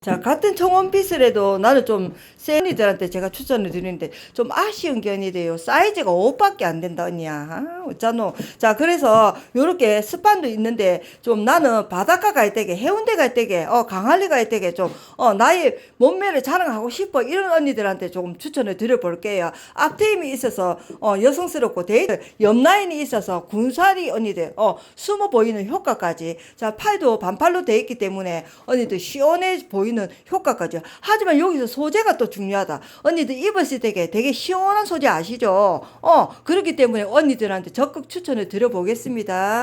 자, 같은 청원피스라도 나는 좀 센 언니들한테 제가 추천을 드리는데 좀 아쉬운 게 언니들요. 사이즈가 5밖에 안 된다, 언니야. 아, 어쩌노. 자, 그래서 요렇게 스판도 있는데 좀 나는 바닷가 갈 때게, 해운대 갈 때게, 강할리 갈 때게 좀, 나의 몸매를 자랑하고 싶어. 이런 언니들한테 조금 추천을 드려볼게요. 앞트임이 있어서, 여성스럽고 데이트, 옆라인이 있어서 군살이 언니들, 숨어 보이는 효과까지. 자, 팔도 반팔로 돼 있기 때문에 언니들 시원해 보이는 효과까지. 하지만 여기서 소재가 또 중요하다. 언니들 입었을 때 되게 시원한 소재 아시죠? 그렇기 때문에 언니들한테 적극 추천을 드려보겠습니다.